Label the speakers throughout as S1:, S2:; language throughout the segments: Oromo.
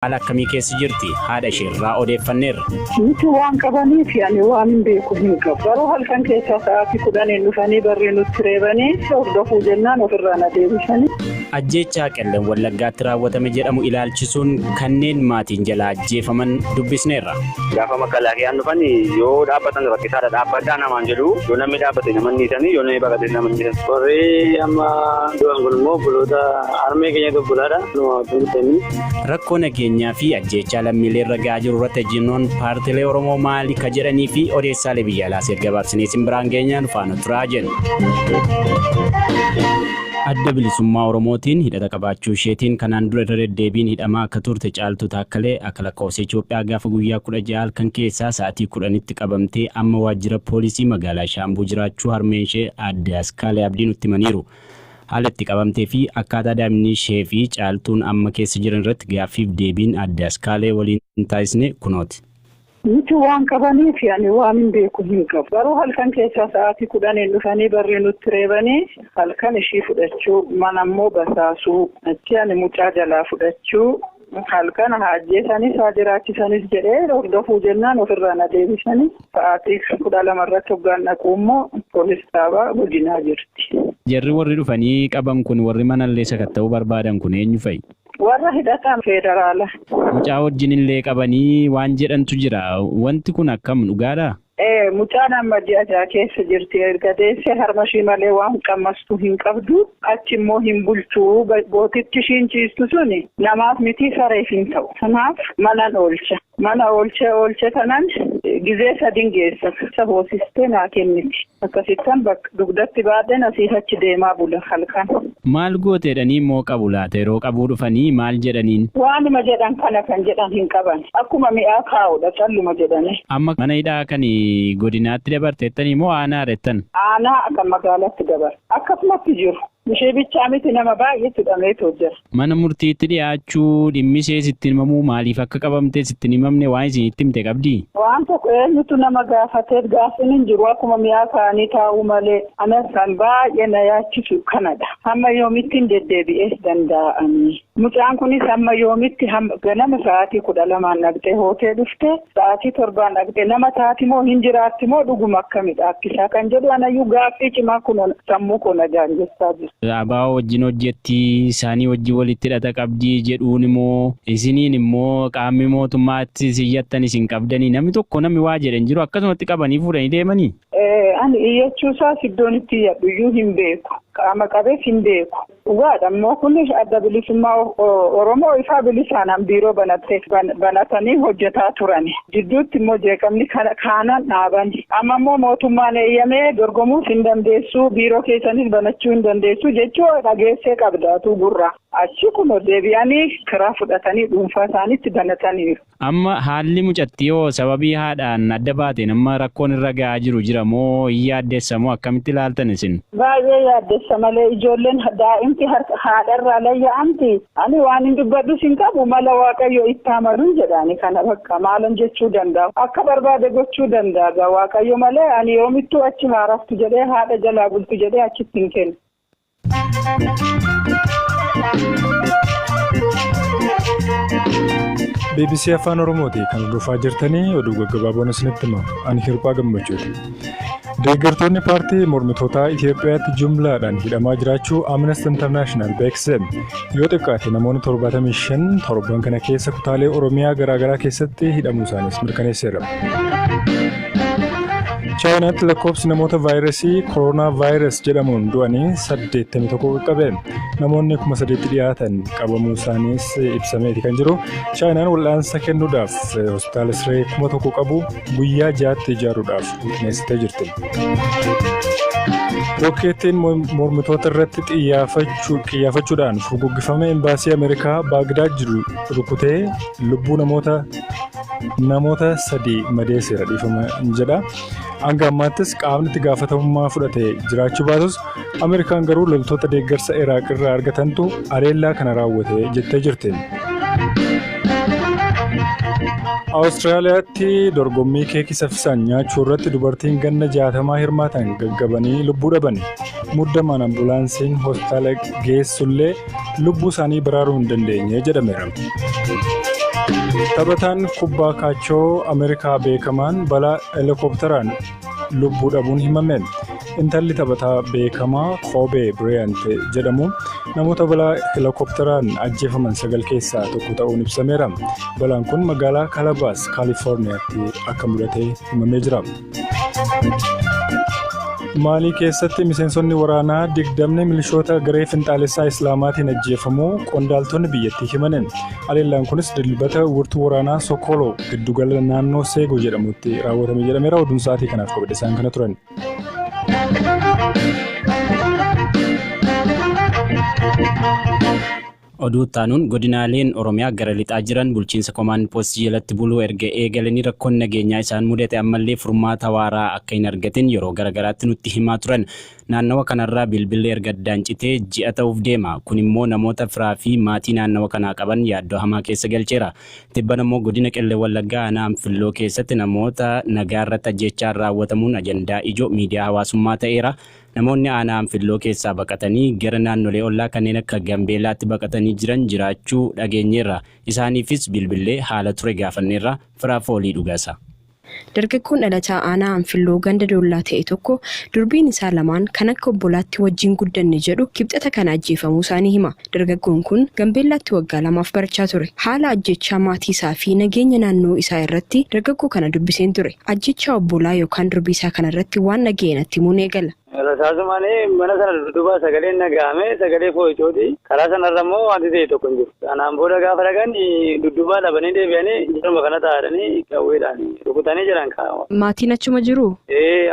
S1: Haala akkamii keessa jirti? Haadha isheerraa odeeffanneerra.
S2: Nuti waan qabaniif yaani waan beeku hin qabu. Garuu halkan keessaa sa'aatii 10 dhufanii barree nutti reebanii hordofuu jennaan ofirraa na deebisanii.
S1: Ajjeechaa qellam Wallaggaatti raawwatame jedhamu ilaalchisuun kanneen maatiin jala ajjeefaman dubbisneerra.
S3: Gaafa makalaaqiyaan dhufan yoo dhaabbatan rakkisaadha dhaabbataa namaan jedhu yoo namni dhaabbate naman dhiisanii yoo namni baqate naman dhiisan. Warri amma du'an kun immoo buloota harmee keenya dobbolaadha.
S1: Rakkoo nageenyaa fi ajjeechaa lammiilee irra gahaa jiru irratti ejjennoon paartiilee Oromoo maali ka jedhanii fi odeessaalee biyya alaas erga gabaabsinee simbiraan geenyaan faana turaa jennu. Adda bilisummaa Oromootiin hidhata qabaachuu isheetiin kanaan dura deddeebiin hidhamaa akka turte Caaltuu Taakkalee akka lakkoofsa Itoophiyaa gaafa guyyaa 16 halkan keessaa sa'aatii 10tti qabamtee amma waajjira poolisii magaalaa Shaambuu jiraachuu harmeen ishee Aadde Askaalee Abdii nutti himaniiru. Haalatti qabamtee fi akkaataa daa'imni ishee fi Caaltuun amma keessa jiran irratti gaaffiif deebiin Aadde Askaalee waliin taasisne kunooti.
S2: Nuti waan qabaniif yaani waan beeku hin qabu. Garuu halkan keessaa sa'aatii 10 dhufanii barree nutti reebanii halkan ishii fudhachuu mana immoo basaasuu achi ani mucaa jalaa fudhachuu halkan ajjeesanis haa jiraachisanis jedhee hordofuu jennaan ofirraa na deebisanii sa'aatii 12 irratti hoggaan dhaquu immoo poolis dhaabaa godinaa jirti.
S1: Jarri warri dhufanii qaban kun warri manallee sakatta'uu barbaadan kun eenyu fa'i?
S2: Warra hidhataan federaala.
S1: Mucaa wajjin illee qabanii waan jedhantu jira. Wanti kun akkam dhugaadhaa?
S2: Mucaan amma ji'a keessa jirti erga deessee harma ishii malee waan qammastu hin qabdu achi immoo hin bulchuu bootitti ishiin ciistu suni namaaf miti sareef hin ta'u. Kanaaf mana oolche kanan gizee sadin geessa hoosistee naa kenniti. Akkasittan bakka dugdatti baadheen asii achi deemaa bula halkan.
S1: Maal gooteedhanii immoo qabu laata yeroo qabuu dhufanii maal jedhaniin?
S2: Waanuma jedhan kana kan jedhan hin qaban. Akkuma mi'aa kaa'udha calluma jedhanii.
S1: Amma mana hidhaa kan godinaatti dabarteettanii moo aanaa rettan?
S2: Aanaa akka magaalaatti dabar. Akkasumatti jiru. Ishee bichaa miti nama baay'eetu dhameetoo jira.
S1: Mana murtiitti dhiyaachuu dhimmi ishee sitti himamuu maaliif akka qabamtee sitti himamne waan isinitti himte qabdii?
S2: Waan tokko eenyutu nama gaafatee gaaffiin hin jiru akkuma mi'aa kaa'anii taa'uu malee anas kan baay'ee na yaachisu kanadha. Hamma yoomitti hin deddeebi'ee danda'anii. Mucaan kunis hamma yoomitti ganama sa'aatii 12 dhaqxee hootee dhuftee sa'aatii 7 dhaqxee nama taati moo hin jiraatti moo dhuguma akkamidha akkisaa kan jedhu anayyuu gaaffii cimaa kun sammuu koo na jaanjessaa jiru.
S1: Abaa wajjin hojjetti isaanii wajjin walitti hidhata qabdii jedhuun immoo isiniin immoo qaamni mootummaatti siyyattan isin qabdanii namni tokko namni waa jedhan jiru akkasumatti qabanii fuudhanii deemanii.
S2: Ani iyyachuusaas iddoon itti iyyadhu iyyuu hin beeku. Qaama qabeef hin beeku. Dhugaadha immoo kunis adda bilisummaa Oromoo ifaa bilisaanaan biiroo banatanii hojjetaa turani. Jidduutti immoo jeeqamni kaanaan dhaabani. Amma immoo mootummaan eeyyamee dorgomuus hin dandeessu biiroo keessanis banachuu hin dandeessu jechuu dhageessee qabdaatu gurra. Achi kun deebi'anii karaa fudhatanii dhuunfaa isaaniitti banataniiru.
S1: Amma haalli mucattii yoo sababii haadhaan adda baateen amma rakkoon irra gahaa jiru jira moo hin yaaddeessa moo akkamitti ilaaltan isin?
S2: Baay'ee yaaddeessa malee ijoolleen daa'imti haadharraa layya'amti. Ani waan hin dubbadhus hin qabu mala Waaqayyo itti amaluun jedhani kana bakka maalan jechuu danda'u. Akka barbaade gochuu danda'a Waaqayyo malee ani yoomittuu achi haaraftu jedhee haadha jalaa bultu jedhee achitti hin kennu.
S4: BBC Afaan Oromooti kan hordofaa jirtanii oduu gaggabaaboon isinitti hima. Ani Hirphaa Gammachuuti. Deeggartoonni paartii mormitootaa Itoophiyaatti jumlaadhaan hidhamaa jiraachuu Amnesty International beeksise. Yoo xiqqaate namoonni 75 torban kana keessa kutaalee Oromiyaa garaagaraa keessatti hidhamuu isaaniis mirkaneesseera. Chaayinaatti lakkoofsi namoota vaayirasii kooroonaa vaayirasii jedhamuun du'anii 81 qaqqabe. Namoonni 3,000 dhiyaatan qabamuu isaaniis ibsameeti kan jiru. Chaayinaan wal'aansa kennuudhaaf hospitaala siree 1,000 qabu guyyaa 6tti ijaaruudhaaf mirkaneessitee jirti. Rookeettiin mormitoota irratti xiyyeeffachuudhaan furguggifame embaasii Ameerikaa Baagdaad jiru rukutee lubbuu namoota 3 madeesseera dhiifama jedha. Hanga ammaattis qaamni itti gaafatamummaa fudhatee jiraachuu baatus Ameerikaan garuu loltoota deeggarsa Iraaq irraa argatantu haleellaa kana raawwate jettee jirti. Awustiraaliyaatti dorgommii keekii saffisaan nyaachuu irratti dubartiin ganna 60 hirmaatan gaggabanii lubbuu dhaban. Muddamaan ambulaansiin hospitaala geessullee lubbuu isaanii baraaruu hin dandeenye jedhameera. Taphataan kubbaa kaachoo Ameerikaa beekamaan balaa helikopteraan lubbuu dhabuun himame. Intalli taphataa beekamaa Kobe Bryant jedhamu namoota balaa helikopteraan ajjeefaman 9 keessaa tokko ta'uun ibsameera. Balaan kun magaalaa Calabas, Kaalifoorniyaatti akka mudate himamee jira. Maalii keessatti miseensonni waraanaa 20 milishoota garee finxaalessaa Islaamaatiin ajjeefamuu qondaaltonni biyyattii himan. Haleellaan kunis dilbata wurtuu waraanaa Sokoloo giddugala naannoo Seegoo jedhamutti raawwatame jedhameera. Oduun sa'aatii kanaaf qabadhe isaan kana turan.
S1: Oduu taanuun godinaaleen Oromiyaa gara lixaa jiran bulchiinsa Komaand Poostii jalatti buluu erga eegalanii rakkoon nageenyaa isaan mudate ammallee furmaata waaraa akka hin argatin yeroo garagaraatti nutti himaa turan. Naannawa kanarraa bilbilli erga addaan citee ji'a ta'uuf deema. Kun immoo namoota firaa fi maatii naannawa kanaa qaban yaaddoo hamaa keessa galcheera. Tibban immoo godina Qellee Wallaggaa aanaa Anfilloo keessatti namoota nagaarratti ajjeechaan raawwatamuun ajandaa ijoo miidiyaa hawaasummaa ta'eera. Namoonni aanaa Anfilloo keessaa baqatanii gara naannolee ollaa kanneen akka Gambeelaatti baqatanii jiran jiraachuu dhageenyeerra. Isaaniifis bilbilee haala ture gaafanneerra. Firaa foolii dhugaasa.
S5: Dargaggoon dhalataa aanaa Anfilloo ganda doollaa ta'e tokko durbiin isaa lamaan kan akka obbolaatti wajjin guddanne jedhu kibxata kana ajjeefamuu isaanii hima. Dargaggoon kun Gambeellaatti waggaa 2 barachaa ture. Haala ajjechaa maatii isaa fi nageenya naannoo isaa irratti dargaggoo kana dubbiseen ture. Ajjechaa obbolaa yookaan durbii isaa kana irratti waan nageenyatti himuun eegala.
S3: Rasaasumanii mana sana dudduuba sagaleen nagahame sagalee foo'ichooti. Karaa sanarra immoo wanti ta'e tokko hin jiru. Kanaan booda gaafa dhagan dudduuba dhabanii deebi'anii jirma kana taa'anii qawweedhaan rukutanii jiran kaa'ama.
S5: Maatiin achuma jiru?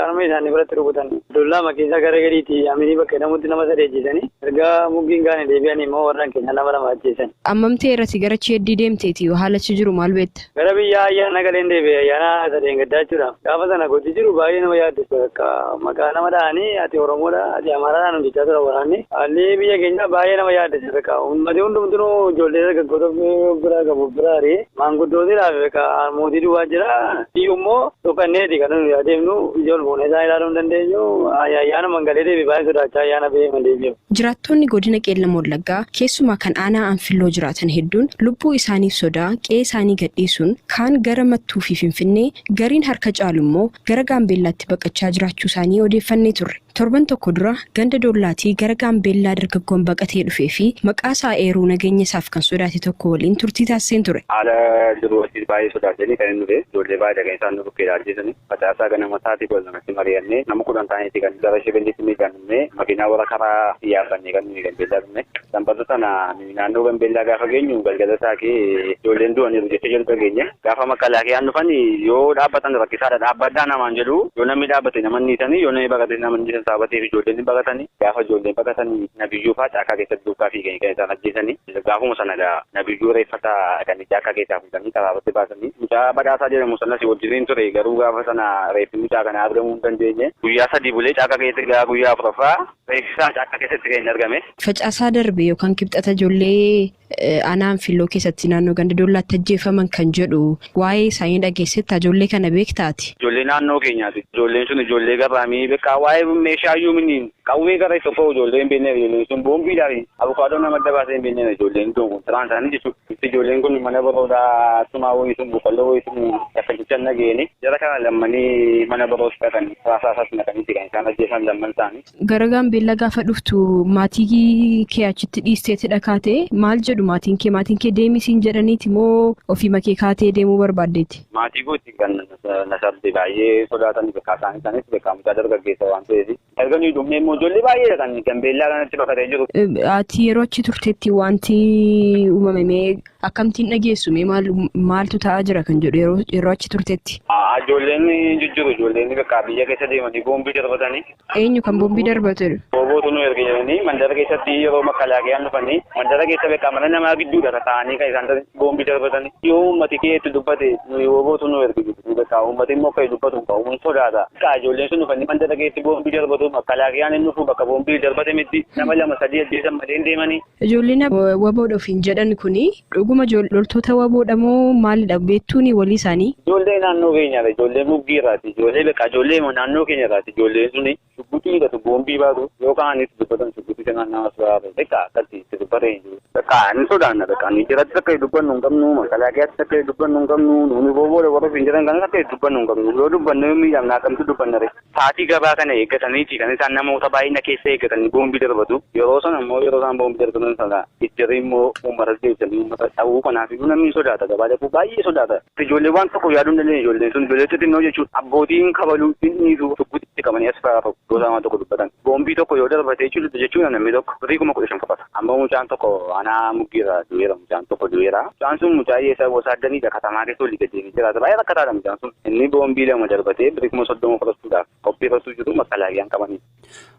S3: Harma isaanii biratti rukutan. Dullaa makiinsa gara gadiitti aminii bakka namooti nama sadii ajjeesanii erga muggiin gaane deebi'anii immoo warraan keenya nama lama ajjeesan.
S5: Ammamtee irratti gara Cheeddii deemteeti haala achi jiru maal beekta?
S3: Gara biyya ayyaana galeen deebi'e ayyaana sadeen gaddaa jechuudha. Gaafa sana gochi jiru baay'ee nama yaaddessu akka maqaa nama dha'anii ati Oromoodha ati Amaaraadhaan hojjechaa tura waraanni. Haalli biyya keenya baay'ee nama yaaddessu akka uummatni hundumtuu ijoollee dargaggoota bira qabu biraari maanguddootiidhaaf akka mootii duwwaa jira. Immoo dhokkanneeti kan nuyi adeemnu ijoollee isaa ilaaluu hin dandeenyu ayyaana mangalee deebi baay'ee sodaachaa ayyaana beekaman deebi'u.
S5: Jiraattonni godina Qeellam Wallaggaa keessumaa kan aanaa Anfilloo jiraatan hedduun lubbuu isaaniif sodaa qe'ee isaanii gadhiisuun kaan gara Mattuu fi Finfinnee gariin harka caalu immoo gara Gaambeellaatti baqachaa jiraachuu isaanii odeeffannee turre. Torban tokko dura ganda doollaatii gara Gaambeellaa dargaggoon baqatee dhufee fi maqaa isaa eeruu nageenya isaaf kan sodaate tokko waliin turtii taasiseen ture.
S3: Haala jiru wajjin baay'ee sodaatanii kan inni dhufe ijoollee baay'ee dhaga'ee isaan nuuf ajjeesanii facaasaa ganama sa'aatii 12 mari'annee nama 10 ta'aniiti kan gara Shebelliitti miidhamne makiinaa warra karaa xiyyaafannee kan nuyi Gambeellaa dhufne. Sanbata sana naannoo Gambeellaa gaafa geenyu galgala saakee ijoolleen du'aniiru jecha jedhu dhageenya. Gaafa makalaakiyaan dhufan yoo dhaabbatan rakkisaadha dhaabbaddaa namaan jedhu yoo namni dhaabbate nama niisanii yoo namni baqate nama niisan saabatee fi ijoolleen baqatanii gaafa ijoolleen baqatanii nabiyyuu fa'aa caakaa keessatti duukaa fi kan isaan ajjeesanii gaafuma sana nabiyyuu reeffata kan caakaa keessaa fuudhanii karaabatti baasanii mucaa badhaasaa jedhamu sanas wajjiniin ture garuu gaafa sana reeffi mucaa kana argamuu hin dandeenye guyyaa 3 bulee caakaa keessatti guyyaa 4ffaa reeffisaan caakaa keessatti kan hin argame.
S5: Facaasaa darbe yookaan kibxata ijoollee aanaa Anfilloo keessatti naannoo ganda doollaatti ajjeefaman kan jedhu waa'ee isaanii dhageessetta ijoollee kana beektaati.
S3: Ijoollee naannoo keenyaati. Ijoolleen sun ijoollee gabaamii beekaa waa'ee meeshaayyuu miniin qawwee gara tokko ijoollee hin beekne ijoolleen sun boombiidhaan abukaadoo nama adda baasee hin beekne ijoolleen kun tiraan isaanii jechuudha. Ijoolleen kun mana baroodaa sumaa wayii sun boqqolloo wayii sun yakkachicha nageeni jara kana lammanii mana baroodaa kan raasaasas naqaniiti kan isaan ajjeesan lamman isaanii.
S5: Gara Gaambeellaa gaafa dhuftu maatii kee achitti dhiisteeti dhakaate maal jedhu maatiin kee deemisiin jedhaniiti moo ofii makee kaatee deemuu barbaaddeeti?
S3: Maatii gootti kan nasabde baay'ee sodaatan beekaa isaaniis beekaa mucaa dargaggeessa waan ta'eef erga nuyi dhumne immoo ijoollee baay'ee kan Gambeellaa kanatti baqatee jiru.
S5: Ati yeroo achi turteetti wanti uumamame akkamtiin dhageessu maaltu ta'aa jira kan jedhu yeroo achi turteetti?
S3: Ijoolleen jijjiiru ijoolleen beekaa biyya keessa deemanii boombii darbatanii.
S5: Eenyu kan boombii darbatu?
S3: Boobootu nu erga jedhanii mandara keessatti yeroo makalaakiyaan dhufanii mandara keessa beekaa mana namaa gidduudha ta'anii kan isaan boombii darbatanii yoo uummati keetti dubbate boobootu nu erga jedhu beekaa uummati immoo kan dubbatu ta'uun sodaata. Ijoolleen sun dhufanii mandara keessatti boombii darbatu makalaakiyaan nufu bakka boombii darbate miti nama lama sadii ajjeesan malee deemanii.
S5: Ijoolleen waboodha ofiin jedhan kuni dhuguma loltoota waboodha moo maalidha beektuuni walii isaanii?
S3: Ijoollee naannoo keenyaadha. Ijoollee muggiirraati. Ijoollee beekaa ijoollee naannoo keenyaadhaati. Ijoolleen suni shubbitii hidhatu boombii baatu yookaan anis dubbatan shubbitii sanaan nama sodaata. Beekaa akkasii itti dubbatee hin jiru. Beekaa ni sodaanna beekaa ni jiratti akka dubbannu hin qabnu makalaaqiyaatti akka dubbannu hin qabnu nuuni boobooda warra hin jiran kan akka dubbannu hin qabnu yoo dubbannu miidhamnaa kamtu dubbanna re. Saatii gabaa kana eeggataniiti kan isaan namoota baay'ina keessa eeggatanii boombii darbatu yeroo sana immoo yeroo isaan boombii darbatan sana ijjarri immoo uummata jeechanii uummata dhawuu kanaaf iyyuu namni sodaata gabaa dhabuu baay'ee sodaata. Ijoollee waan tokko yaaduu hin dandeenye ijoolleen sun ijoollee xixinnoo jechuudha. Abbootiin kabaluu dhiisu shubbitti qabanii as fa'aa gosa tokko dubbatan. Boombii tokko yoo darbatee jechuudha namni tokko 15,000 qabata. Amma mucaan tokko anaa muggiirra du'eera mucaan tokko du'eera. Mucaan sun mucaa yeessa wasaaddaniidha katamaa keessa olii gadi jiraata. Baay'ee rakkataadha mucaan sun. Inni boombii lama darbatee 30,000 fudhachuudhaaf qopheeffatu jiru makalaaqiyaan qabanii.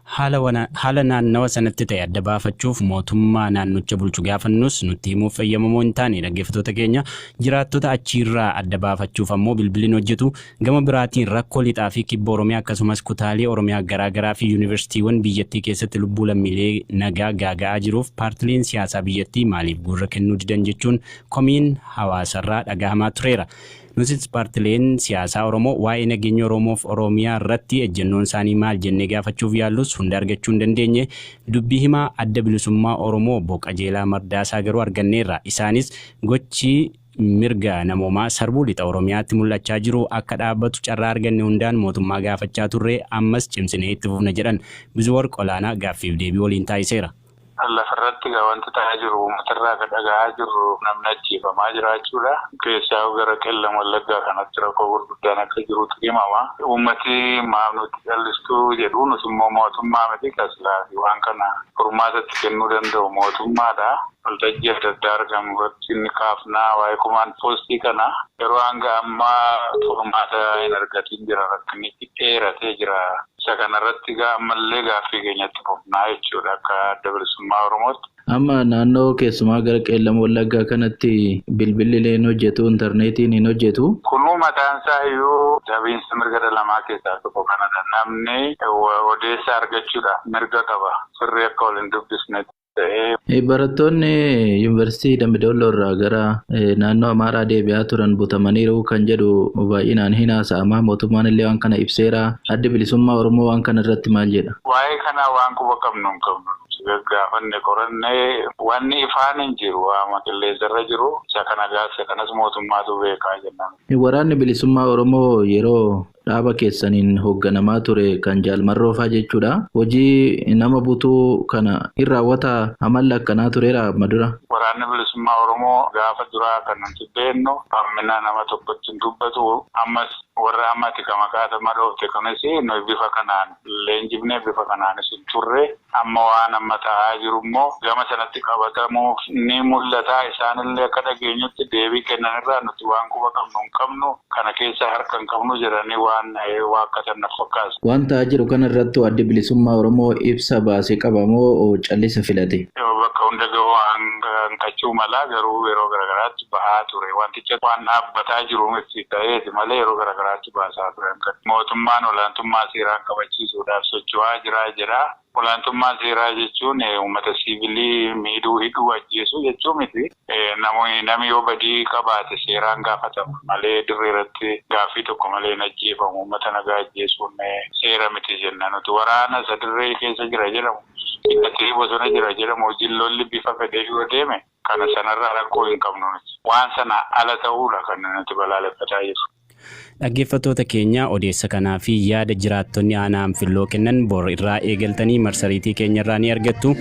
S1: Haala naannawa sanatti ta'e adda baafachuuf mootummaa naannicha bulchu gaafannus nutti himuuf fayyamamoo hin taane dhaggeeffattoota keenya jiraattota achiirraa adda baafachuuf ammoo bilbiliin hojjetu gama biraatiin rakkoo lixaa fi kibba Oromiyaa akkasumas kutaalee Oromiyaa garaagaraa fi yuunivarsiitiiwwan biyyattii keessatti lubbuu lammiilee nagaa gaaga'aa jiruuf paartileen siyaasaa biyyattii maaliif gurra kennuu didan jechuun komiin hawaasarraa dhagahamaa tureera. Nutis paartileen siyaasaa Oromoo waa'ee nageenya Oromoof Oromiyaa irratti ejjennoon isaanii maal jennee gaafachuuf yaallus hunda argachuu hin dandeenye dubbii himaa adda bilisummaa Oromoo obbo Qajeelaa Mardaasaa garuu arganneerra. Isaanis gochi mirga namoomaa sarbuu lixa Oromiyaatti mul'achaa jiru akka dhaabbatu carraa arganne hundaan mootummaa gaafachaa turre ammas cimsinee itti fufna jedhan Bizuwarq Olaanaa gaaffiif deebii waliin taasiseera.
S6: Lafarratti wanti ta'aa jiru uummatarraa kan dhaga'aa jiru namni ajjeefamaa jiraachuudha. Keessaa gara qellam wallaggaa kanatti rakkoo gurguddaan akka jirutu himama. Uummati maaf nuti callistuu jedhu nuti immoo mootummaa miti kaslaafi waan kana furmaatatti kennuu danda'u mootummaadha. Waltajjii adda addaa argamu irratti inni kaafnaa waa'ee kumaan poostii kana yeroo hanga ammaa furmaata hin argatiin jira rakkinni dheeratee jira. Isa kanarratti ammallee gaaffii keenyatti fufnaa jechuudha akka adda bilisummaa Oromootti.
S7: Amma naannoo keessumaa gara qeellam wallaggaa kanatti bilbilli hin hojjetu intarneetiin hin hojjetu.
S6: Kunuu mataan isaa iyyuu dhabiinsa mirga dhala namaa keessaa tokko kanadha. Namni odeessa argachuudhaaf mirga qaba. Sirrii akka waliin dubbisnetti.
S7: Barattoonni yuunivarsiitii Dambidolloo irraa gara naannoo Amaaraa deebi'aa turan butamaniiru kan jedhu baay'inaan hin haasa'ama. Mootummaan illee waan kana ibseera. Addi bilisummaa Oromoo waan kana irratti maal jedha?
S6: Waa'ee kanaa waan quba qabnu hin qabnu. Gaafanne qorannee wanni ifaan hin jiru waama qilleensarra jiru isa kana gaasa kanas mootummaatu beekaa jennaan.
S7: Waraanni bilisummaa Oromoo yeroo dhaaba keessaniin hoogganamaa ture kan jaalmarroofaa jechuudha. Hojii nama butuu kana hin raawwata amalli akkanaa tureera madura.
S6: Waraanni bilisummaa Oromoo gaafa duraa kan nuti beennu hammina nama tokkotti hin dubbatu ammas warra ammatti kamakaatama dhoofte kanas nuyi bifa kanaan leenjifnee bifa kanaanis hin turre amma waan amma ta'aa jiru immoo gama sanatti qabatamuuf ni mul'ata. Isaanillee akka dhageenyutti deebii kennanirraa nuti waan quba qabnu hin qabnu kana keessa harka hin qabnu jedhanii waan waakkatan na fakkaasa.
S7: Waan ta'aa jiru kana irratti addi bilisummaa Oromoo ibsa baasee qaba moo callisa filate?
S6: Bakka hunda gahuu hanqachuu mala garuu yeroo garagaraatti bahaa ture. Wanticha waan dhaabbataa jiru miti ta'eeti malee yeroo garagaraatti baasaa ture. Mootummaan olaantummaa seeraan kabachiisuudhaaf socho'aa jira. Olaantummaa seeraa jechuun uummata siivilii miidhuu hidhuu ajjeesuu jechuu miti. Namni yoo badii qabaate seeraan gaafatama malee dirree irratti gaaffii tokko malee hin ajjeefamu. Uummata nagaa ajjeesuun seera miti jenna nuti. Waraana isa dirree keessa jira jedhamu. Hidhatee bosona jira jedhamu hojiin lolli bifa fedhee yoo deeme kana sanarraa rakkoo hin qabnu nuti. Waan sana ala ta'uudha kan nuti balaaleffataa jiru.
S1: Dhaggeeffattoota keenya odeessa kanaa fi yaada jiraattonni aanaa Anfilloo kennan bor irraa eegaltanii marsariitii keenyarraa ni argattu.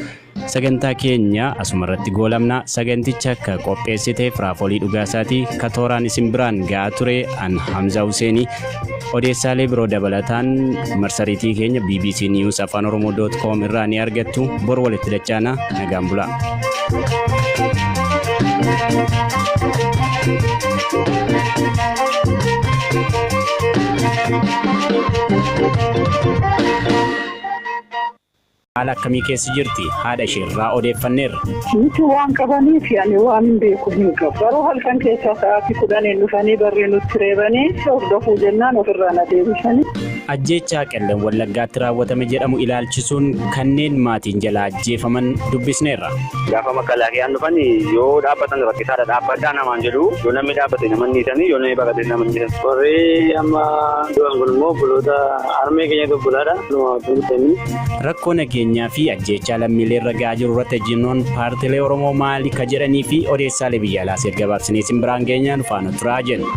S1: Sagantaa keenya asumarratti goolabna. Saganticha akka qopheessite Firaafolii Dhugaasaatii katooraan isin biraan ga'aa ture an Hamza Huseenii. Odeessaalee biroo dabalataan marsariitii keenya BBC News afaanoromoo.com irraa ni argattu. Bor walitti dachaana nagaan bulaa. Haala akkamii keessa jirti? Haadha isheerraa odeeffanneerra.
S2: Nuti waan qabaniif yaani waan beeku hin qabu. Baroo halkan keessaa sa'aatii 10 dhufanii barree nutti reebanii hordofuu jennaan ofirraa na deebisanii.
S1: Ajjeechaa qelleen Wallaggaatti raawwatame jedhamu ilaalchisuun kanneen maatiin jala ajjeefaman dubbisneerra.
S3: Gaafa makalaaqiyaan dhufan yoo dhaabbatan rakkisaadha dhaabbadhaa namaan jedhu yoo namni dhaabbate nama niisanii yoo namni baqate nama niisan. Warri amma du'an kun immoo buloota harmee keenya dubbulaadha.
S1: Rakkoo nageenyaa fi ajjeechaa lammiilee irra gahaa jiru irratti ejjennoon paartiilee Oromoo maali ka jedhanii fi odeessaalee biyya alaa erga baabsinee simbiraan geenyaan faana turaa jenna.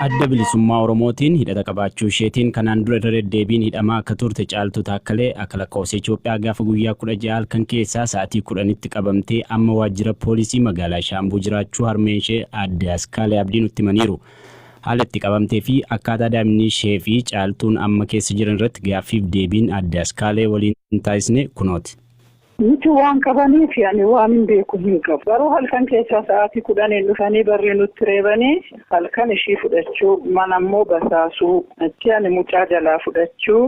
S1: Adda bilisummaa Oromootiin hidhata qabaachuu isheetiin kanaan dura deddeebiin hidhamaa akka turte Caaltuu Taakkalee akka lakkoofsa Itoophiyaa gaafa guyyaa 16 halkan keessaa sa'aatii 10tti qabamtee amma waajjira poolisii magaalaa Shaambuu jiraachuu harmeen ishee Aadde Askaalee Abdii nutti himaniiru. Haala itti qabamtee fi akkaataa daa'imni ishee fi Caaltuun amma keessa jiran irratti gaaffiif deebiin Aadde Askaalee waliin taasisne kunooti.
S2: Nuti waan qabaniif yaani waan hin beeku hin qabu. Garuu halkan keessaa sa'aatii 10 dhufanii barree nutti reebanii halkan ishii fudhachuu mana immoo basaasuu achi ani mucaa jalaa fudhachuu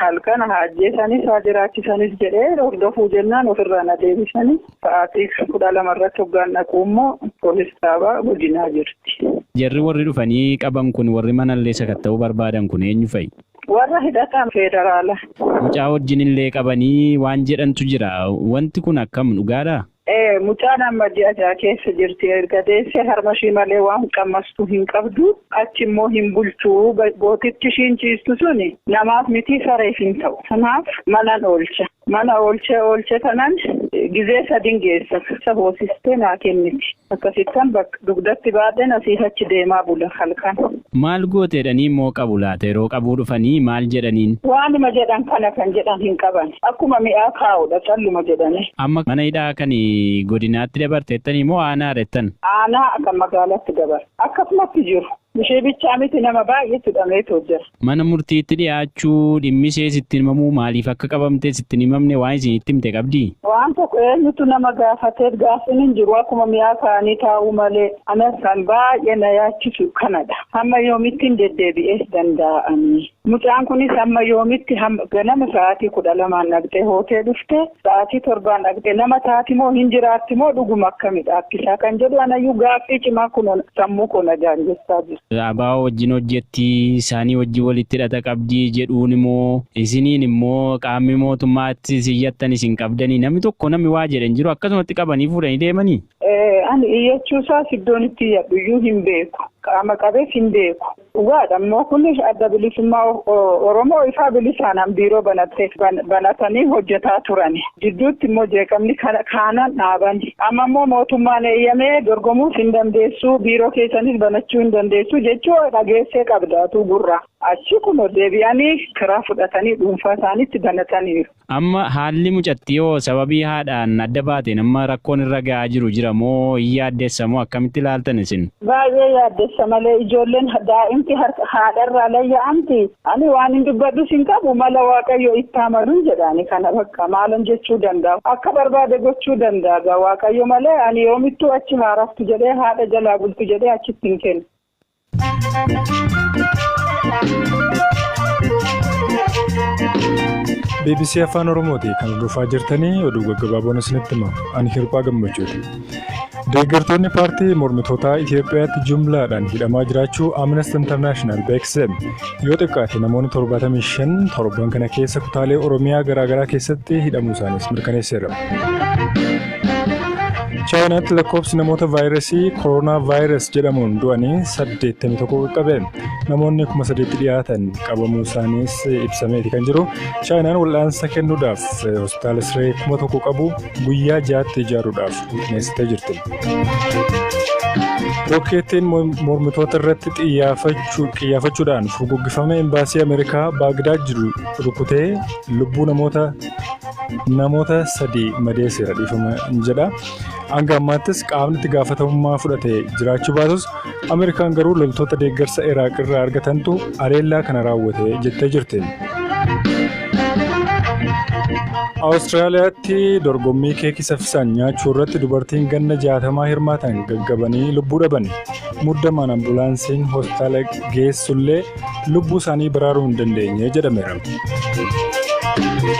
S2: halkan ajjeesanis haa jiraachisanis jedhee hordofuu jennaan ofirraa na deebisanii sa'aatii 12 irratti hoggaan dhaquu immoo poolis dhaabaa godinaa jirti.
S1: Jarri warri dhufanii qaban kun warri manallee sakatta'uu barbaadan kun eenyu fa'i?
S2: Warra hidhataan federaala.
S1: Mucaa wajjin illee qabanii waan jedhantu jira. Wanti kun akkam dhugaadhaa?
S2: Mucaan amma ji'a keessa jirti erga deessee harmashii malee waan qammastu hin qabdu achi immoo hin bulchuu bootichi ishiin ciistu suni namaaf miti sareef hin ta'u. Kanaaf manan oolcha. Mana oolche kanan gizee sadin geessa. Isa hoosistee naa kenniti. Akkasittan dugdatti baadheen asii achi deemaa bula halkan.
S1: Maal gooteedhanii immoo qabu laata yeroo qabuu dhufanii maal jedhaniin?
S2: Waanuma jedhan kana kan jedhan hin qaban. Akkuma mi'aa kaa'udha calluma jedhani.
S1: Amma mana hidhaa kan godinaatti dabarteettanii moo aanaa rettan?
S2: Aanaa akka magaalaatti dabar. Akkasumatti jiru. Ishee bichaa miti nama baay'eetu dhameetu jira.
S1: Mana murtiitti dhiyaachuu dhimmisee sitti himamuu maaliif akka qabamtee sitti himamne waan isin itti himte qabdi?
S2: Waan tokko eenyutu nama gaafatee gaaffiin hin jiru akkuma mi'aa kaanii taa'uu malee anas kan baay'ee na yaachisu kanadha. Hamma yoomitti hin deddeebi'ee danda'anii. Mucaan kunis hamma yoomitti ganama sa'aatii 12 naqxee hootee dhufte sa'aatii 7 naqxee nama taati moo hin jiraatti moo dhuguma akkamidha akkisaa kan jedhu anayyuu gaaffii cimaa kun sammuu koo na jaanjessaa jiru.
S1: Abaa wajjin hojjetti isaanii wajjin walitti hidhata qabdii jedhuun immoo isiniin immoo qaamni mootummaatti siyyattan isin qabdanii namni tokko namni waa jedhan jiru akkasumatti qabanii fuudhanii deemanii.
S2: Ani iyyachuusaa iddoon itti yadhuyyuu hin beeku. Qaama qabeef hin beeku. Dhugaadha immoo kun adda bilisummaa Oromoo ifaa bilisaanaan biiroo banatanii hojjetaa turani. Jidduutti immoo jeeqamni kaanaan dhaabani. Amma immoo mootummaan eeyyamee dorgomuus hin dandeessu biiroo keessanis banachuu hin dandeessu jechuu dhageessee qabdaatu gurra. Achi kun deebi'anii karaa fudhatanii dhuunfaa isaaniitti banataniiru.
S1: Amma haalli mucattii yoo sababii haadhaan adda baate nama rakkoon irra gahaa jiru jira moo hin yaaddeessa moo akkamitti ilaaltan isin?
S2: Baay'ee yaaddeessa malee ijoolleen daa'imti haadharraa layya'amti. Ani waan hin dubbadhu hin qabu mala Waaqayyo itti amaluun jedhani kana bakka maalan jechuu danda'u. Akka barbaade gochuu danda'a Waaqayyo malee ani yoomittuu achi haaraftu jedhee haadha jalaa bultu jedhee achitti hin kennu.
S4: BBC Afaan Oromooti kan dhufaa jirtanii oduu gaggabaaboon isinitti hima. Ani Hirphaa Gammachuuti. Deeggartoonni paartii mormitootaa Itoophiyaatti jumlaadhaan hidhamaa jiraachuu Amnesty International beeksise. Yoo xiqqaate namoonni 75 torban kana keessa kutaalee Oromiyaa garaagaraa keessatti hidhamuu isaaniis mirkaneesseera. Chaayinaatti lakkoofsi namoota vaayirasii kooroonaa vaayirasii jedhamuun du'anii 81 qaqqabe. Namoonni 3,000 dhiyaatan qabamuu isaaniis ibsameeti kan jiru. Chaayinaan wal'aansa kennuudhaaf hospitaala siree 1,000 qabu guyyaa 6tti ijaaruudhaaf qopheessitee jirti. Rookeettiin mormitoota irratti xiyyeeffachuudhaan furguggifame embaasii Ameerikaa Baagdaad jiru rukutee lubbuu namoota 3 madeesseera dhiifama jedha. Hanga ammaattis qaamni itti gaafatamummaa fudhatee jiraachuu baatus Ameerikaan garuu loltoota deeggarsa Iraaq irraa argatantu areellaa kana raawwate jettee jirti. Awustiraaliyaatti dorgommii keekii saffisaan nyaachuu irratti dubartiin ganna 60 hirmaatan gaggabanii lubbuu dhaban. Muddamaan ambulaansiin hospitaala geessullee lubbuu isaanii baraaruu hin dandeenye jedhameera.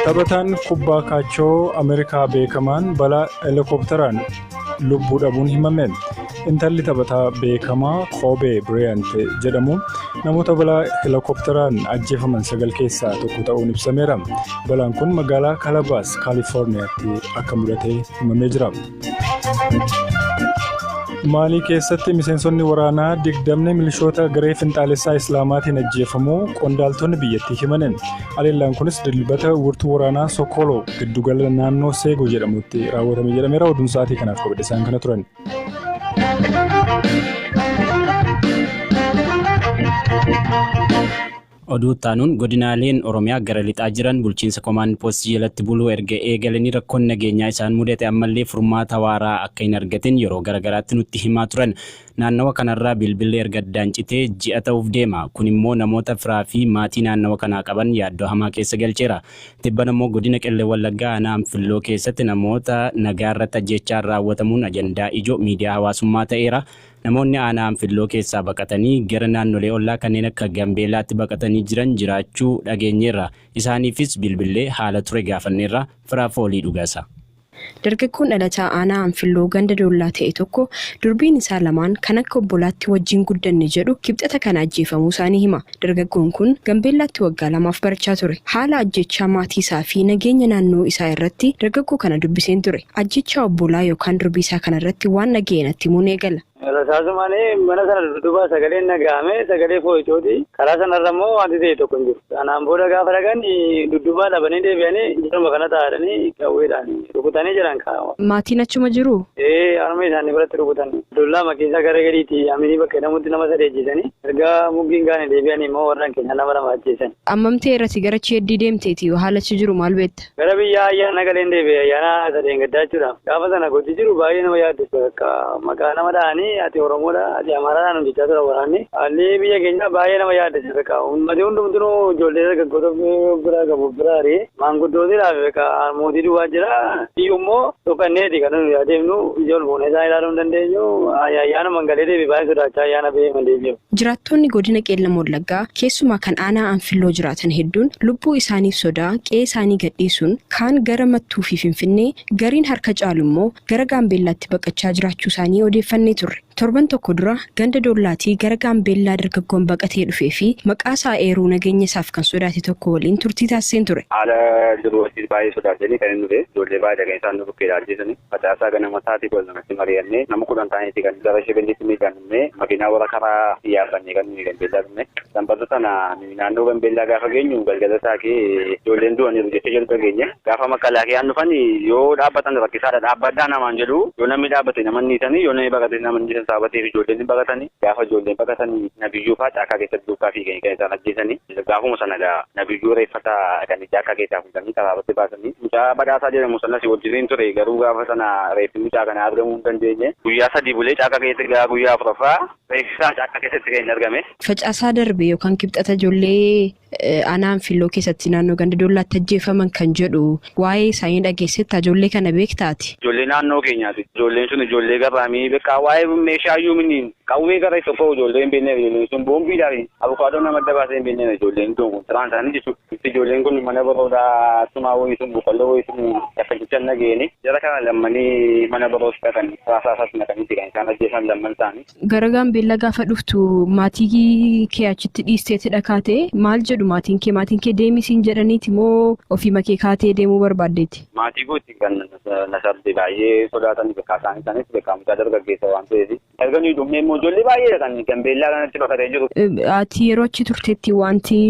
S4: Taphataan kubbaa kaachoo Ameerikaa beekamaan balaa helikoophteraan lubbuu dhabuun himame. Intalli taphataa beekamaa Kobe Bryant jedhamu namoota balaa helikopteraan ajjeefaman 9 keessaa tokko ta'uun ibsameera. Balaan kun magaalaa Calabas, Kaalifoorniyaatti akka mudate himamee jira. Maalii keessatti miseensonni waraanaa 20 milishoota garee finxaalessaa Islaamaatiin ajjeefamuu qondaaltonni biyyattii himan. Haleellaan kunis dilbata wurtuu waraanaa Sokoloo giddugala naannoo Seegoo jedhamutti raawwatame jedhameera. Oduun sa'aatii kanaaf qabadhe isaan kana turan.
S1: Oduu taanuun godinaaleen Oromiyaa gara lixaa jiran bulchiinsa Komaand Poostii jalatti buluu erga eegalanii rakkoon nageenyaa isaan mudate ammallee furmaata waaraa akka hin argatin yeroo garagaraatti nutti himaa turan. Naannawa kanarraa bilbilli erga addaan citee ji'a ta'uuf deema. Kun immoo namoota firaa fi maatii naannawa kanaa qaban yaaddoo hamaa keessa galcheera. Tibban immoo godina Qellem Wallaggaa aanaa Anfilloo keessatti namoota nagaa irratti ajjeechaan raawwatamuun ajandaa ijoo miidiyaa hawaasummaa ta'eera. Namoonni aanaa Anfilloo keessaa baqatanii gara naannolee ollaa kanneen akka Gambeelaatti baqatanii jiran jiraachuu dhageenyeerra. Isaaniifis bilbilee haala ture gaafanneerra. Firaaf Oolii Dhugaasa.
S5: Dargaggoon dhalataa aanaa Anfilloo ganda doollaa ta'e tokko durbiin isaa lamaan kan akka obbolaatti wajjin guddanne jedhu kibxata kana ajjeefamuu isaanii hima. Dargaggoon kun Gambeellaatti waggaa 2 barachaa ture. Haala ajjechaa maatii isaa fi nageenya naannoo isaa irratti dargaggoo kana dubbiseen ture. Ajjechaa obbolaa yookaan durbii isaa kana irratti waan dhageenyatti himuun eegala.
S8: Rasaasumanii mana sana dudduuba sagaleen nagahame sagalee foo'ichooti. Karaa sanarra immoo wanti ta'e tokko hin jiru. Kanaan booda gaafa dhagan dudduuba dhabanii deebi'anii jiruma kana taa'anii qawweedhaan rukutanii jiran kaa'ama.
S5: Maatiin achuma jiru?
S8: Harma isaanii biratti rukutan. Dullaa makiinsa gara gadiitti aminii bakka namooti nama sadii ajjeesanii erga muggiin gaane deebi'anii immoo warraan keenya nama lama ajjeesan.
S5: Ammamtee irratti gara cheeddii deemteeti haalachi jiru maal beekta?
S8: Gara biyya ayyaana galeen deebi'e ayyaana sadeen gaddaa jechuudha. Gaafa sana gochi jiru baay'ee nama yaaddessa akka maqaa nama dha'anii ati Oromoodha ati Amaaraadhaan hojjechaa tura waraanni. Haalli biyya keenya baay'ee nama yaaddessa beekaa. Uummatni hundumtuu ijoollee dargaggoota bira qabu biraari. Maanguddootiidhaaf beekaa mootii duwwaa jira. Iyyummoo dhokkanneeti kan nuyi adeemnu ijoollee boona isaa ilaaluu hin dandeenyu. Ayyaana mangalee deebi baay'ee sodaachaa ayyaana beeman deebi'u.
S5: Jiraattonni godina Qellem Wallaggaa keessumaa kan aanaa Anfilloo jiraatan hedduun lubbuu isaaniif sodaa qe'ee isaanii gadhiisuun kaan gara Mattuu fi Finfinnee gariin harka caalu immoo gara Gaambeellaatti baqachaa jiraachuu isaanii odeeffannee turre. Torban tokko dura ganda doollaatii gara Gaambeellaa dargaggoon baqatee dhufee fi maqaa isaa eeruu nageenya isaaf kan sodaate tokko waliin turtii taasiseen ture.
S3: Haala jiruutti baay'ee sodaatanii kan inni dhufe ijoollee baay'ee dhaga'een isaan nu bukkee ajjeesanii facaasaa ganama taatii bol'amatti mari'annee nama 10 ta'aniiti kan gara Shabeellitti miidhamne makiinaa warra karaa xiyyaafannee kan nuyi Gambeellaa dhufne. Sanbata sana naannoo Gambeellaa gaafa geenyu galgala taakee ijoolleen du'aniiru jettee jalqaba geenya. Gaafa makalaakiyaan dhufan yoo dhaabbatan rakkisaadha dhaabbaddaa namaan jedhu yoo namni dhaabbate namanni dhiisanii yoo namni baqate namanni dhiisan saabatee ijoolleen baqatanii gaafa ijoolleen baqatanii nabiyyuu fa'aa caakkaa keessatti duukaa fi kan isaan ajjeesanii gaafuma sana nabiyyuu reeffata kan caakkaa keessaa fuudhanii karaabatti baasanii mucaa badhaasaa jedhamu sanas wajjiniin ture garuu gaafa sana reeffi mucaa kana argamuu hin dandeenye guyyaa 3 bulee caakkaa keessatti guyyaa 4ffaa reeffisaa caakkaa keessatti kan argame.
S5: Facaasaa darbe yookaan kibxata ijoollee aanaa Anfilloo keessatti naannoo ganda doollaatti ajjeefaman kan jedhu waa'ee isaanii dhageessetta ijoollee kana beektaati.
S3: Ijoollee naannoo keenyaati. Ijoolleen sun ijoollee garaamii beekaa waa'ee meeshaayyuu miniin qawwee gara tokko ijoollee hin beekne ijoolleen sun boombiidhaan abukaadoo nama adda baasee hin beekne ijoolleen kun tiraan isaanii jechuudha. Ijoolleen kun mana baroodaa sumaa wayii sun buqqalloo wayii sun yakkachicha nageeni jara kana lammanii mana baroodaa kan raasaasas naqaniiti kan isaan ajjeesan lamman isaanii.
S5: Gara Gaambeellaa gaafa dhuftu maatii kee achitti dhiisteeti dhakaate maal jedhu maatiin kee deemisiin jedhaniiti moo ofii makee kaatee deemuu barbaaddeeti?
S3: Maatii gootti kan nasabde baay'ee sodaatan beekaa isaaniis beekaa mucaa dargaggeessa waan ta'eef. Erga nuyi dhumne immoo ijoollee baay'ee kan Gambeellaa kanatti baqatee jiru.
S5: Ati yeroo achi turteetti wanti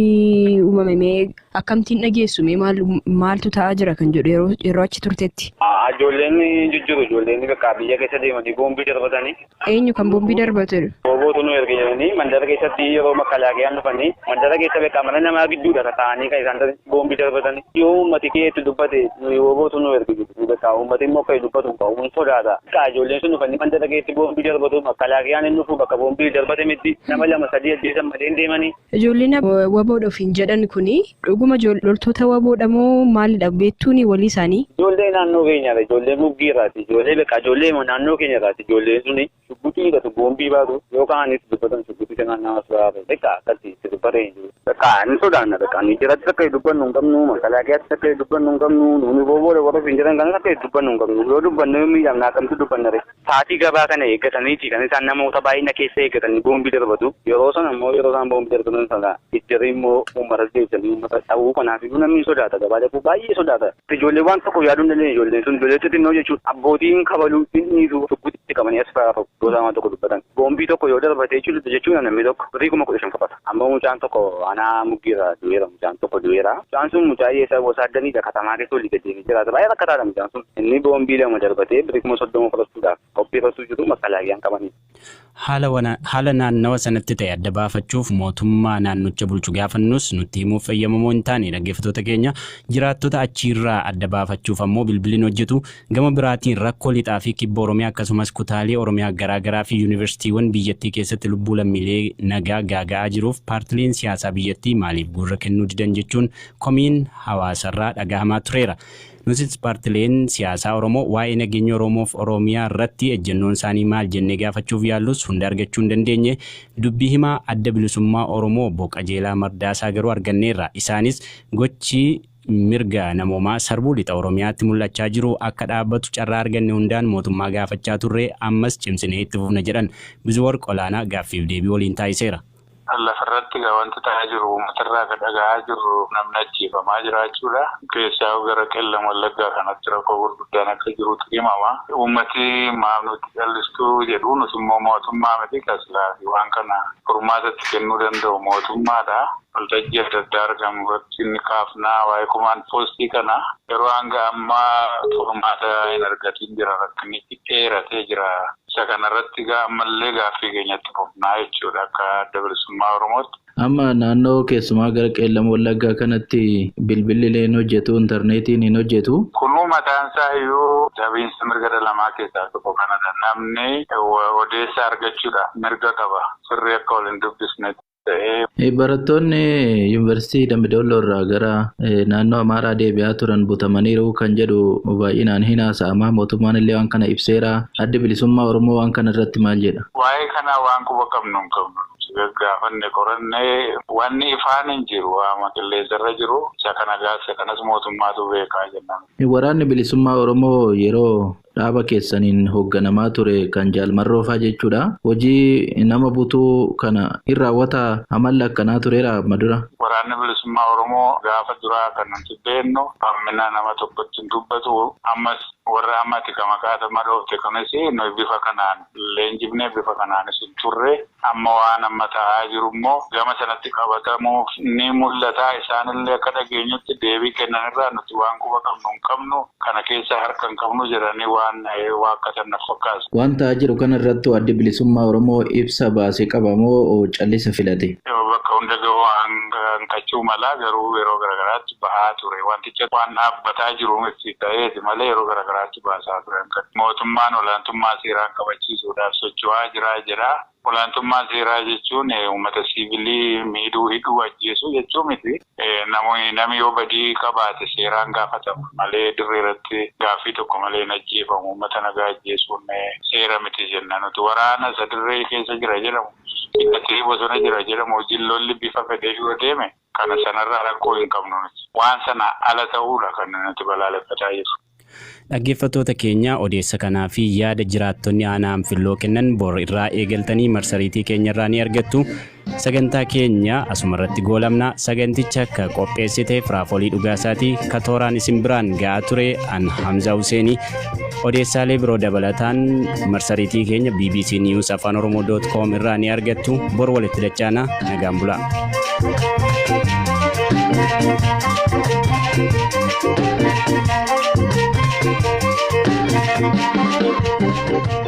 S5: uumamame akkamtiin dhageessume maaltu ta'aa jira kan jedhu yeroo achi turteetti?
S3: Ijoolleen jijjiiru ijoolleen beekaa biyya keessa deemanii boombii darbatanii.
S5: Eenyu kan boombii darbatu?
S3: Boobootu nu erga jedhanii mandara keessatti yeroo makalaakiyaan dhufanii mandara keessa beekaa mana namaa gidduudha ta'anii kan isaan boombii darbatanii. Yoo uummati keetti dubbate boobootu nu erga jedhu beekaa uummati immoo kan dubbatu uummanni sodaata. Ijoolleen sun dhufanii mandara keessatti boombii darbatu makalaakiyaan inni dhufu bakka boombii darbate miti nama 2-3 ajjeesan malee deemanii.
S5: Ijoolleen waboodha ofiin jedhan kuni dhuguma loltoota waboodha moo maalidha beektuuni walii isaanii?
S3: Ijoollee naannoo keenyaadha ijoollee muggiirraati ijoollee beekaa ijoollee naannoo keenyaadhaati ijoolleen suni shubbitii gatu boombii baatu yookaan anis dubbatan shubbitii sanaan nama suuraa beekaa akkatti itti dubbatee jiru. Bakka inni sodaanna bakka inni jiratti akka dubbannu hin qabnu makalaaqiyaatti akka dubbannu hin qabnu nuuni booboolee warra hin jiran kan akka dubbannu hin qabnu yoo dubbannu miidhamna akkamtu dubbanna re. Saatii gabaa kana eeggataniiti kan isaan namoota baay'ina keessa eeggatanii boombii darbatu yeroo sana immoo yeroo isaan boombii darbatan sana itti immoo uummata deebisanii uummata ta'uu kanaaf iyyuu namni sodaata gabaa darbuu baay'ee sodaata. Ijoollee waan tokko yaaduu hin dandeenye ijoolleen sun ijoollee xixinnoo jechuudha abbootiin kabaluu dhiisu tokkotti qabanii as fa'aa gosa waan tokko dubbatan boombii tokko yoo darbate jechuudha namni tokko birrii 15,000 qabata amma mucaan tokko anaa muggiirra du'eera mucaan tokko du'eera mucaan sun mucaa yeessa gosa addaniidha katamaa keessa olii gaddeemee jiraata baay'ee rakkataadha mucaan sun inni boombii lama darbatee birrii 30,000 fudhachuudhaaf qopheeffachuu jiru makalaayyaan qabanii.
S1: Haala naannawa sanatti ta'e adda baafachuuf mootummaa naannicha bulchu gaafannus nutti himuuf fayyamamoo hin taane dhaggeeffattoota keenya jiraattota achiirraa adda baafachuuf ammoo bilbiliin hojjetu gama biraatiin rakkoo lixaa fi kibba Oromiyaa akkasumas kutaalee Oromiyaa garaagaraa fi yuunivarsiitiiwwan biyyattii keessatti lubbuu lammiilee nagaa gaaga'aa jiruuf paartileen siyaasaa biyyattii maaliif gurra kennuu didan jechuun komiin hawaasarraa dhagahamaa tureera. Nutis paartileen siyaasaa Oromoo waa'ee nageenya Oromoof Oromiyaa irratti ejjennoon isaanii maal jennee gaafachuuf yaallus hunda argachuu hin dandeenye dubbii himaa adda bilisummaa Oromoo obbo Qajeelaa Mardaasaa garuu arganneerra. Isaanis gochi mirga namoomaa sarbuu lixa Oromiyaatti mul'achaa jiru akka dhaabbatu carraa arganne hundaan mootummaa gaafachaa turre ammas cimsinee itti fufna jedhan Bizuwarq Olaanaa gaaffiif deebii waliin taasiseera.
S6: Lafarratti wanti ta'aa jiru uummatarraa kan dhaga'aa jiru namni ajjeefamaa jiraachuudha. Keessaa gara qellam wallaggaa kanatti rakkoo gurguddaan akka jirutu himama. Uummati maaf nuti callistuu jedhu nuti immoo mootummaa miti kaslaafi waan kana furmaatatti kennuu danda'u mootummaadha. Waltajjii adda addaa argamu irratti inni kaafnaa waa'ee kumaan poostii kana yeroo hanga ammaa furmaata hin argatiin jira rakkinni dheeratee jira. Isa kanarratti ammallee gaaffii keenyatti fufnaa jechuudha akka adda bilisummaa Oromootti.
S7: Amma naannoo keessumaa gara qeellam wallaggaa kanatti bilbilli hin hojjetu intarneetiin hin hojjetu.
S6: Kunuu mataan isaa iyyuu dhabiinsa mirga dhala keessaa tokko kanadha. Namni odeessa argachuudha mirga qaba. Sirrii akka waliin dubbisnetti.
S7: Barattoonni yuunivarsiitii Dambidolloo irraa gara naannoo Amaaraa deebi'aa turan butamaniiru kan jedhu baay'inaan hin haasa'ama. Mootummaan illee waan kana ibseera. Adda bilisummaa Oromoo waan kana irratti maal jedha?
S6: Waa'ee kanaa waan quba qabnu hin qabnu. Gaggaafanne qorannee wanni ifaan hin jiru waama qilleensarra jiru isa kana gaasa kanas mootummaatu beekaa jennaan.
S7: Waraanni bilisummaa Oromoo yeroo dhaaba keessaniin hoogganamaa ture kan jaalmarroofaa jechuudha. Hojii nama butuu kana hin raawwata amalli akkanaa tureera madura.
S6: Waraanni bilisummaa Oromoo gaafa duraa kan nuti beennu hammina nama tokkotti hin dubbatu ammas warra ammatti kamakaatama dhoofte kanas nuyi bifa kanaan leenjifnee bifa kanaanis hin turre amma waan amma ta'aa jiru immoo gama sanatti qabatamuuf ni mul'ata isaanillee akka dhageenyutti deebii kennanirraa nuti waan quba qabnu hin qabnu kana keessa harka hin qabnu jedhanii waan waakkatan na fakkaasa.
S7: Waan ta'aa jiru kana irratti addi bilisummaa Oromoo ibsa baasee qaba moo callisa filate?
S6: Bakka hunda gahuu hanqachuu mala garuu yeroo garagaraatti bahaa ture wanticha waan dhaabbataa jiru miti ta'eeti malee yeroo garagaraatti baasaa ture. Mootummaan olaantummaa seeraan kabachiisuudhaaf socho'aa jira. Olaantummaa seeraa jechuun uummata siivilii miidhuu hidhuu ajjeesuu jechuu miti. Namni yoo badii qabaate seeraan gaafatamu malee dirreerratti gaaffii tokko malee hin ajjeefamu. Uummata nagaa ajjeesuun seera miti jenna nuti. Waraana isa dirree keessa jira jedhamu. Hidhatee bosona jira jedhamu jilloolli bifa fedhee yoo deeme kana sanarraa rakkoo hin qabnu nuti. Waan sana ala ta'uudha kan nuti balaaleffataa jiru.
S1: Dhaggeeffattoota keenya odeessa kanaa fi yaada jiraattonni aanaa Anfilloo kennan bor irraa eegaltanii marsariitii keenya irraa ni argattu. Sagantaa keenya asumarratti goolamna. Saganticha akka qopheessite Firaafolii Dhugaasaati katooraan isin biraan ga'aa ture an Hamza Huseenii. Odeessaalee biroo dabalataan marsariitii keenya bbcnews.oromoo.com irraa ni argattu. Bor walitti dachaana nagaan bulaa. Thank you.